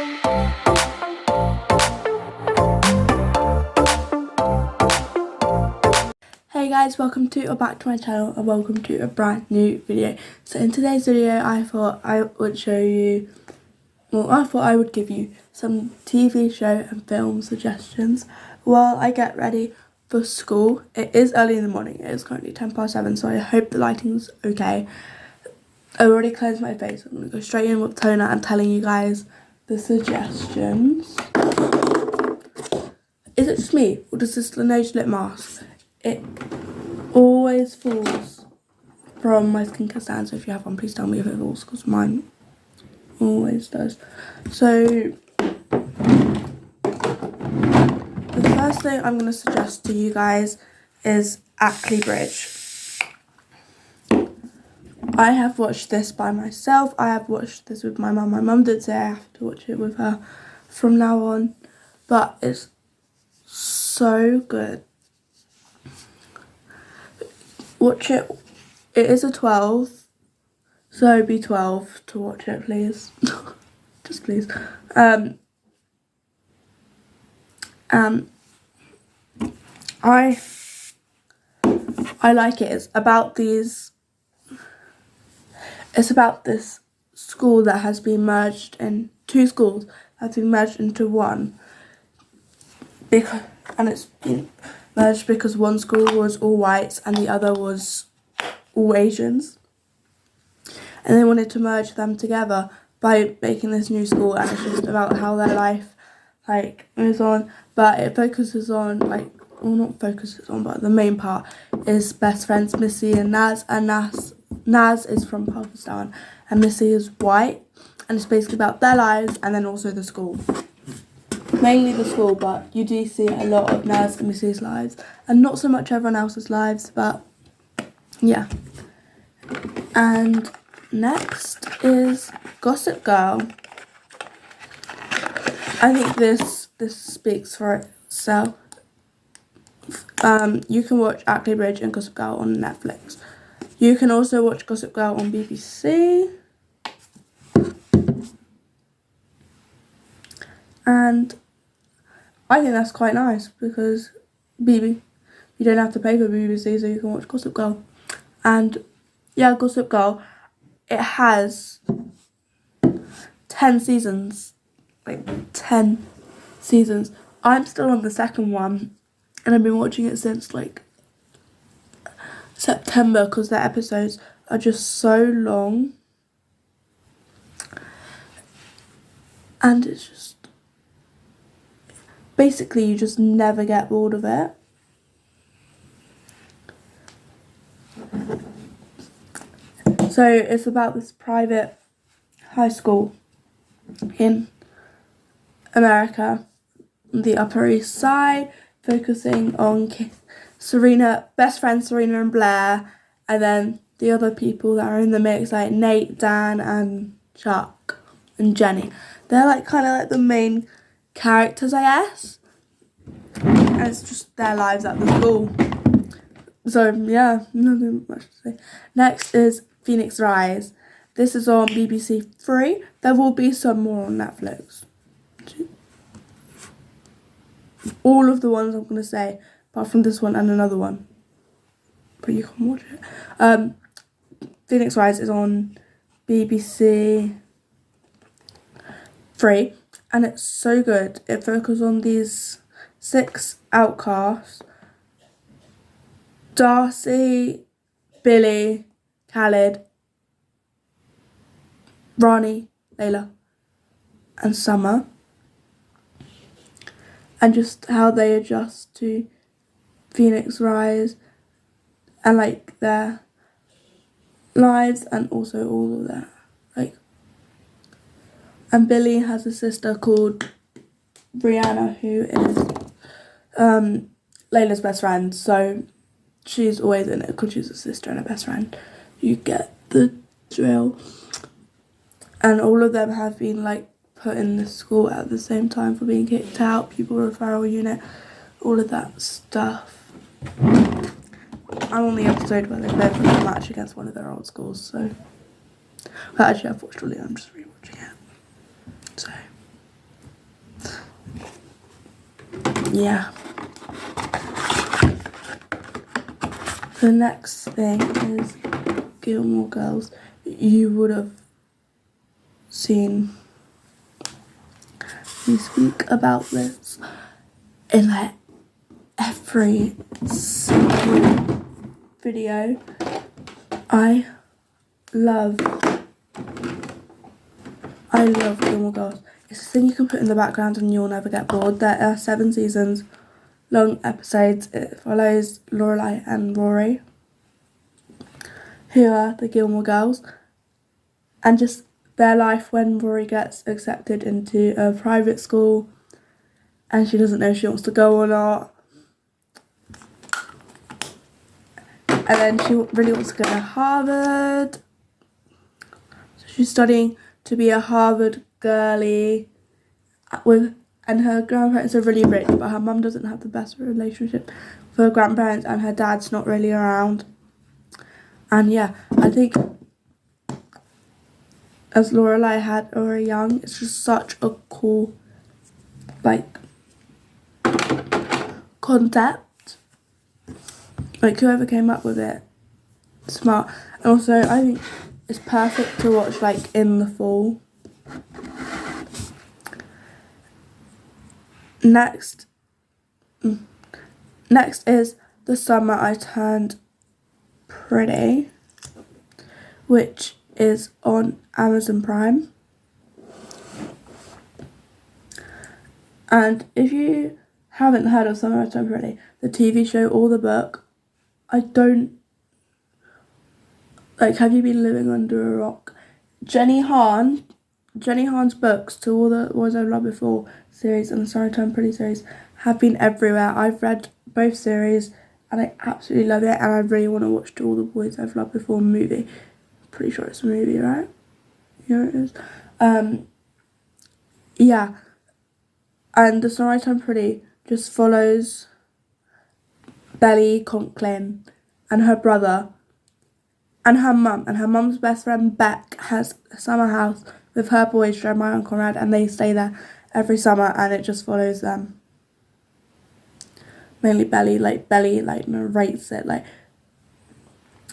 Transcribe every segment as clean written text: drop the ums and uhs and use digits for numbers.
Hey guys, welcome to or back to my channel and welcome to a brand new video. So in today's video I thought I would give you some TV show and film suggestions while I get ready for school. It is early in the morning, it is currently 7:10, so I hope the lighting's okay. I already cleansed my face, I'm going to go straight in with toner and telling you guys the suggestions. Is it just me or does this Laneige lip mask? It always falls from my skincare stand, so if you have one, please tell me if it falls, because mine always does. So the first thing I'm going to suggest to you guys is Ackley Bridge. I have watched this by myself. I have watched this with my mum. My mum did say I have to watch it with her from now on, but it's so good. Watch it. It is a 12, so be 12 to watch it, please. Just please. I like it. It's about this school that has been merged in two schools that have been merged into one. And it's been merged because one school was all whites and the other was all Asians. And they wanted to merge them together by making this new school, and it's just about how their life moves on. But it focuses on but the main part is best friends Missy and Naz, and Naz is from Pakistan and Missy is white, and it's basically about their lives and then also the school. Mainly the school, but you do see a lot of Naz and Missy's lives and not so much everyone else's lives, but yeah. And next is Gossip Girl. I think this speaks for itself. You can watch Ackley Bridge and Gossip Girl on Netflix. You can also watch Gossip Girl on BBC. And I think that's quite nice because you don't have to pay for BBC, so you can watch Gossip Girl. And yeah, Gossip Girl, it has 10 seasons. 10 seasons. I'm still on the second one and I've been watching it since September because the episodes are just so long. And it's just basically you just never get bored of it. So it's about this private high school in America, the Upper East Side, focusing on best friends Serena and Blair, and then the other people that are in the mix, like Nate, Dan, and Chuck, and Jenny. They're kind of the main characters, I guess, and it's just their lives at the school. So yeah, nothing much to say. Next is Phoenix Rise. This is on BBC 3. There will be some more on Netflix. All of the ones I'm going to say, apart from this one and another one. But you can watch it. Phoenix Rise is on BBC 3. And it's so good. It focuses on these 6 outcasts. Darcy, Billy, Khaled, Ronnie, Layla, and Summer. And just how they adjust to Phoenix Rise and their lives and also all of that. And Billy has a sister called Brianna who is Layla's best friend, so she's always in it because she's a sister and a best friend. You get the drill. And all of them have been put in the school at the same time for being kicked out, pupil referral unit, all of that stuff. I'm on the episode where they played for a match against one of their old schools, so... Well, actually, I've watched all of it, I'm just rewatching it. So, yeah. The next thing is Gilmore Girls. You would have seen me speak about this in like every single video. I love Gilmore Girls. It's a thing you can put in the background and you'll never get bored. There are 7 seasons, long episodes. It follows Lorelai and Rory, who are the Gilmore Girls, and just their life when Rory gets accepted into a private school and she doesn't know if she wants to go or not. And then she really wants to go to Harvard. So she's studying to be a Harvard girly and her grandparents are really rich, but her mum doesn't have the best relationship with her grandparents and her dad's not really around. And yeah, I think as Lorelai had Rory young, it's just such a cool like concept. Like whoever came up with it, smart. And also I think it's perfect to watch like in the fall. Next is The Summer I Turned Pretty, which is on Amazon Prime. And if you haven't heard of Summer I Turned Pretty, the TV show or the book, have you been living under a rock? Jenny Han's books, To All the Boys I've Loved Before series and the Summer I Turned Pretty series have been everywhere. I've read both series and I absolutely love it, and I really want to watch To All the Boys I've Loved Before movie. Pretty sure it's a movie, right? Yeah, it is. Yeah. And The Summer I Turned Pretty just follows Belly Conklin and her brother and her mum. And her mum's best friend Beck has a summer house with her boys, Jeremiah and Conrad, and they stay there every summer, and it just follows them. Mainly Belly narrates it. Like,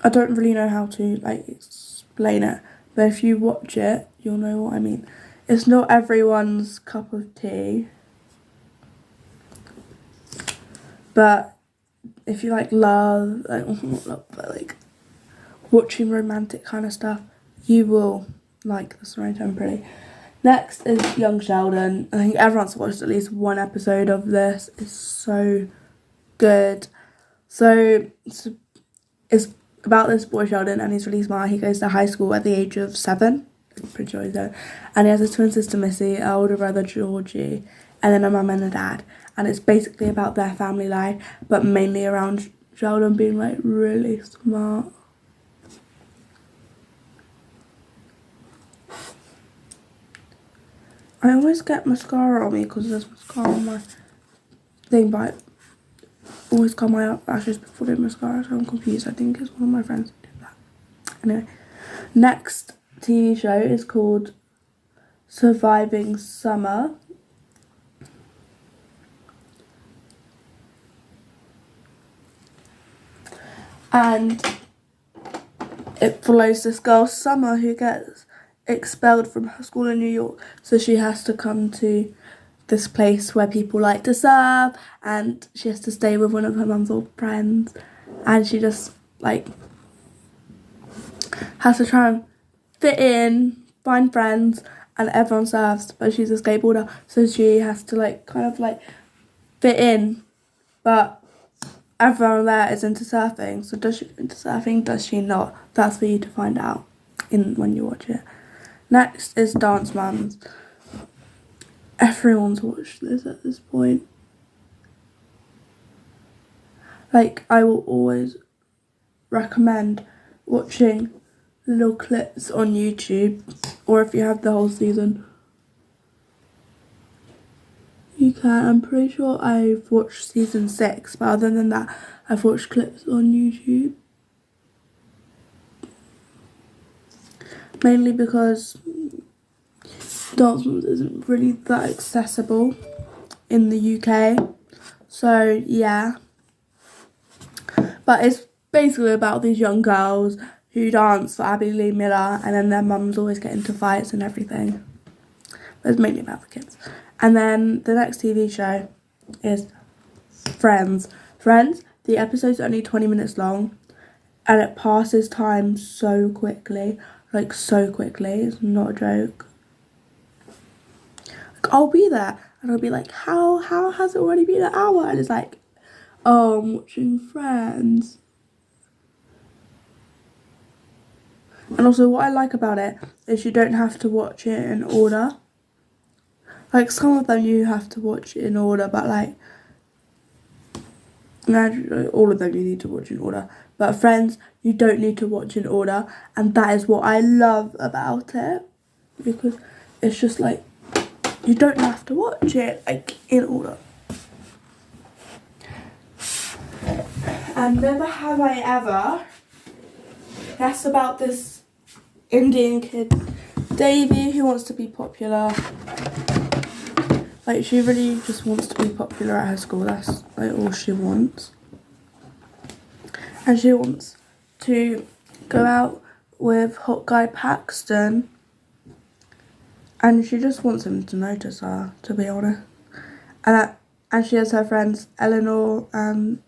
I don't really know how to explain it, but if you watch it, you'll know what I mean. It's not everyone's cup of tea, but if you love, not love, but watching romantic kind of stuff, you will like The Summer I Turned Pretty. Next is Young Sheldon. I think everyone's watched at least one episode of this. It's so good. So it's about this boy Sheldon, and he's really smart. He goes to high school at the age of 7. I'm pretty sure he's there. And he has a twin sister Missy, an older brother Georgie, and then a mum and a dad. And it's basically about their family life, but mainly around Sheldon being really smart. I always get mascara on me because there's mascara on my thing, but I always cut my eyelashes before doing mascara, so I'm confused. I think it's one of my friends who did that. Anyway, next TV show is called Surviving Summer. And it follows this girl, Summer, who gets expelled from her school in New York. So she has to come to this place where people like to surf, and she has to stay with one of her mum's old friends. And she just, has to try and fit in, find friends, and everyone surfs, but she's a skateboarder. So she has to, fit in, but everyone there is into surfing. So does she go into surfing? Does she not? That's for you to find out when you watch it. Next is Dance Moms. Everyone's watched this at this point. I will always recommend watching little clips on YouTube, or if you have the whole season, you can. I'm pretty sure I've watched season 6, but other than that, I've watched clips on YouTube. Mainly because Dance Moms isn't really that accessible in the UK. So yeah, but it's basically about these young girls who dance for Abby Lee Miller, and then their mums always get into fights and everything. But it's mainly about the kids. And then the next TV show is Friends. Friends, the episode's only 20 minutes long, and it passes time so quickly. Like, so quickly. It's not a joke. Like, I'll be there, and I'll be like, how has it already been an hour? And it's like, oh, I'm watching Friends. And also, what I like about it is you don't have to watch it in order. Like, some of them you have to watch in order, but like, no, all of them you need to watch in order. But Friends, you don't need to watch in order, and that is what I love about it, because it's just like, you don't have to watch it like in order. And Never Have I Ever, that's about this Indian kid, Davy, who wants to be popular. Like, she really just wants to be popular at her school. That's like all she wants. And she wants to go out with hot guy Paxton, and she just wants him to notice her, to be honest. And she has her friends Eleanor and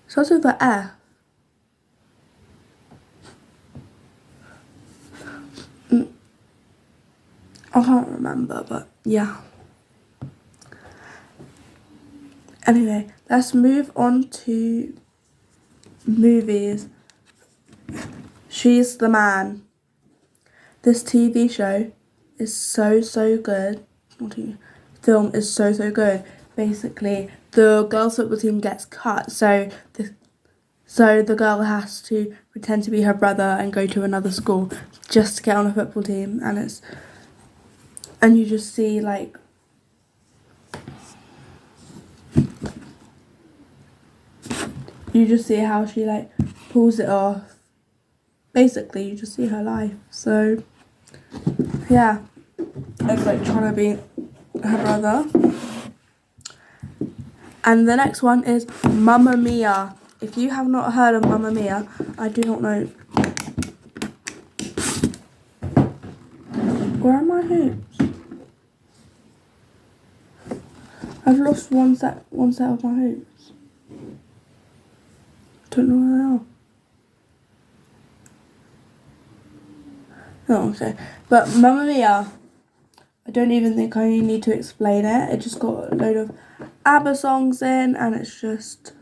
starts with the F. I can't remember, but yeah. Anyway, let's move on to movies. She's the Man. This TV show is so good. Film is so good. Basically, the girls' football team gets cut, so the girl has to pretend to be her brother and go to another school just to get on a football team, and you just see like how she like pulls it off. Basically, you just see her life. So yeah, it's like trying to be her brother. And the next one is Mamma Mia. If you have not heard of Mamma Mia, I do not know. Where are my hoops? I've lost one set of my hoops. Don't know where they are. Oh, okay. But Mamma Mia, I don't even think I need to explain it. It just got a load of ABBA songs in, and it's just,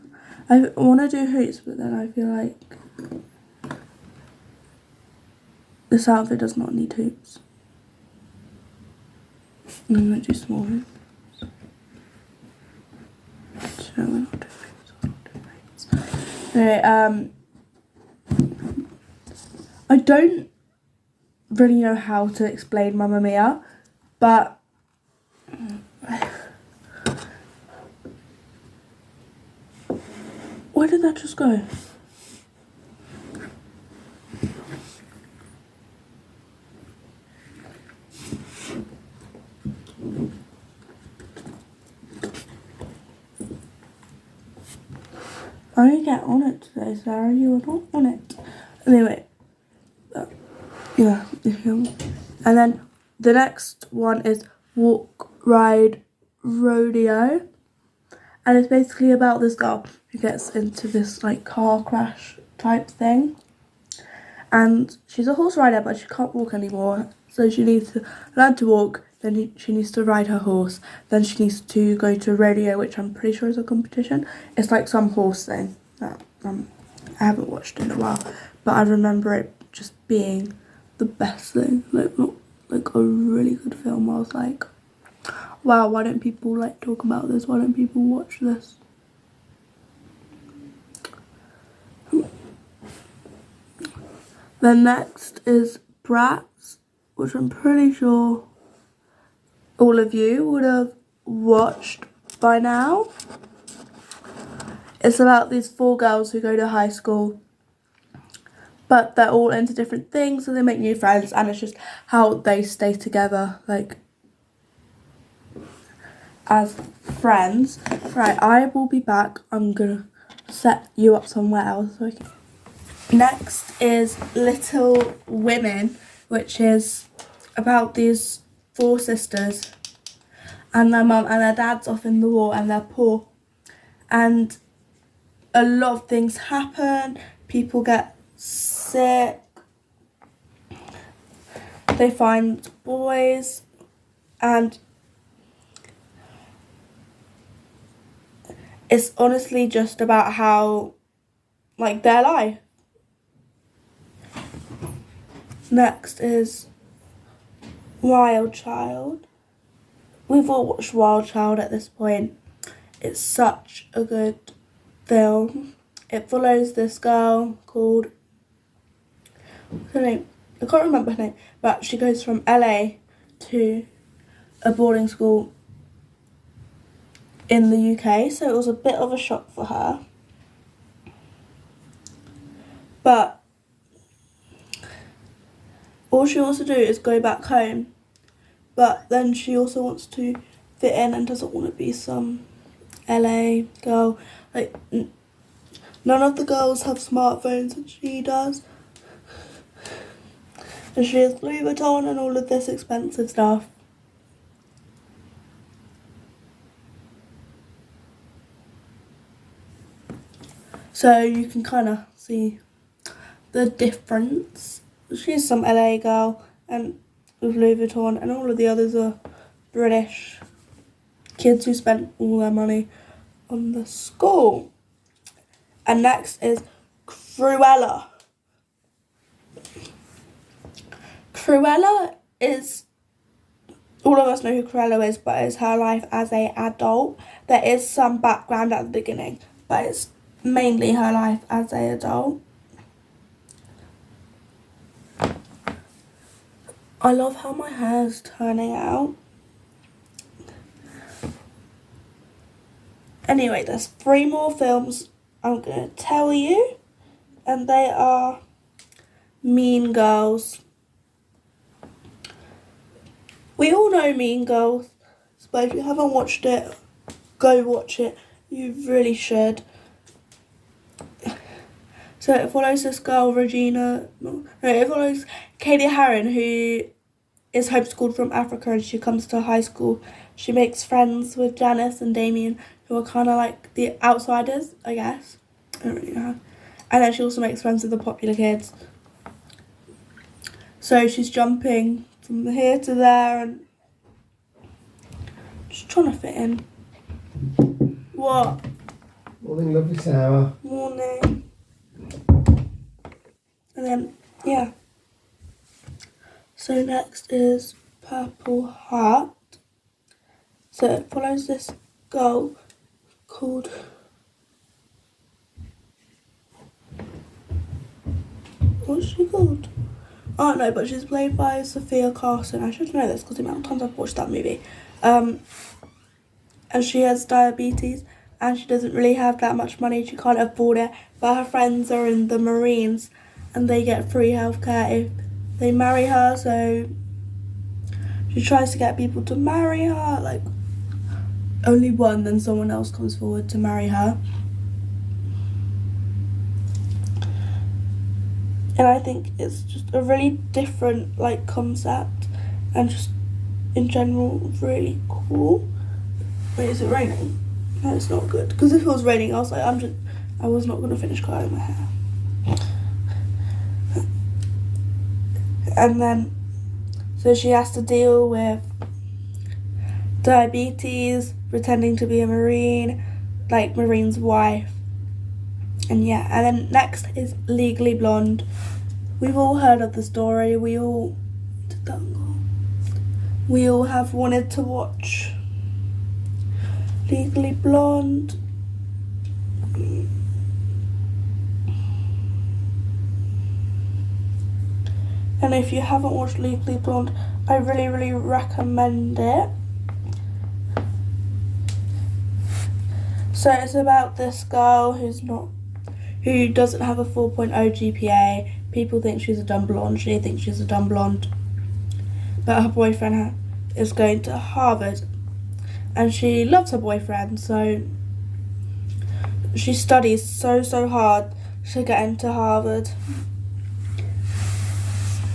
I want to do hoops, but then I feel like this outfit does not need hoops. I'm going to do small hoops. No, we're not doing hoops. Anyway, I don't really know how to explain Mamma Mia, but where did that just go? I need to get on it today, Sarah. You were not on it. Anyway, yeah. And then the next one is Walk, Ride, Rodeo. And it's basically about this girl who gets into this like car crash type thing. And she's a horse rider, but she can't walk anymore. So she needs to learn to walk, then she needs to ride her horse. Then she needs to go to rodeo, which I'm pretty sure is a competition. It's like some horse thing that I haven't watched in a while. But I remember it just being the best thing. Like a really good film. I was like, wow, why don't people like talk about this? Why don't people watch this? Then next is Bratz, which I'm pretty sure all of you would have watched by now. It's about these 4 girls who go to high school, but they're all into different things, so they make new friends, and it's just how they stay together, like, as friends. Right, I will be back. I'm gonna set you up somewhere else. Okay. Next is Little Women, which is about these 4 sisters, and their mum and their dad's off in the war, and they're poor, and a lot of things happen. People get sick, they find boys, and it's honestly just about how, like, their life. Next is Wild Child. We've all watched Wild Child at this point. It's such a good film. It follows this girl called, what's her name? I can't remember her name, but she goes from LA to a boarding school in the UK, so it was a bit of a shock for her. But all she wants to do is go back home, but then she also wants to fit in and doesn't want to be some LA girl. Like, none of the girls have smartphones and she does. And she has Louis Vuitton and all of this expensive stuff. So you can kind of see the difference. She's some LA girl and with Louis Vuitton, and all of the others are British kids who spent all their money on the school. And next is Cruella. Cruella is, all of us know who Cruella is, but it's her life as an adult. There is some background at the beginning, but it's mainly her life as an adult. I love how my hair's turning out. Anyway, there's 3 more films I'm going to tell you, and they are Mean Girls. We all know Mean Girls, but if you haven't watched it, go watch it. You really should. So it follows this girl, it follows Katie Harron, who is homeschooled from Africa, and she comes to high school. She makes friends with Janice and Damien, who are kind of like the outsiders, I guess. I don't really know how. And then she also makes friends with the popular kids. So she's jumping from here to there and just trying to fit in. What? Morning, lovely Sarah. Morning. And then, yeah. So next is Purple Heart. So it follows this girl called, what's she called? Oh no, but she's played by Sophia Carson. I should know this because the amount of times I've watched that movie. And she has diabetes, and she doesn't really have that much money. She can't afford it, but her friends are in the Marines, and they get free healthcare if they marry her. So she tries to get people to marry her, like only one, then someone else comes forward to marry her. And I think it's just a really different like concept, and just in general really cool. Wait, is it raining? No, it's not good, because if it was raining I was like, I was not going to finish coloring my hair. And then, so she has to deal with diabetes, pretending to be a Marine, like Marine's wife. And yeah, and then next is Legally Blonde. We've all heard of the story. We all have wanted to watch Legally Blonde. And if you haven't watched Legally Blonde, I really, really recommend it. So it's about this girl who doesn't have a 4.0 GPA, people think she's a dumb blonde. She thinks she's a dumb blonde. But her boyfriend is going to Harvard. And she loves her boyfriend, so she studies so hard to get into Harvard.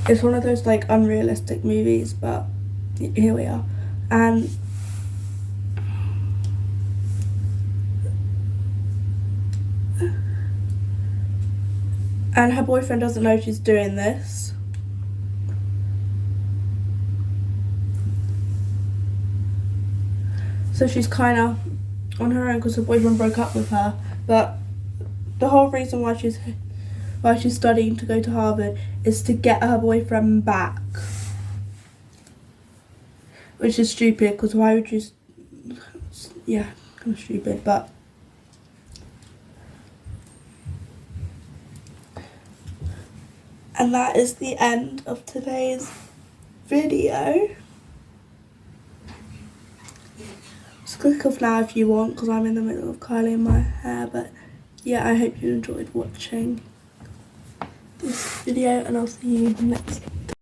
It's one of those like unrealistic movies, but here we are. And her boyfriend doesn't know she's doing this. So she's kind of on her own because her boyfriend broke up with her. But the whole reason why she's studying to go to Harvard is to get her boyfriend back. Which is stupid, because why would you... Yeah, kind of stupid, but... And that is the end of today's video. Just click off now if you want, because I'm in the middle of curling my hair. But yeah, I hope you enjoyed watching this video, and I'll see you next time.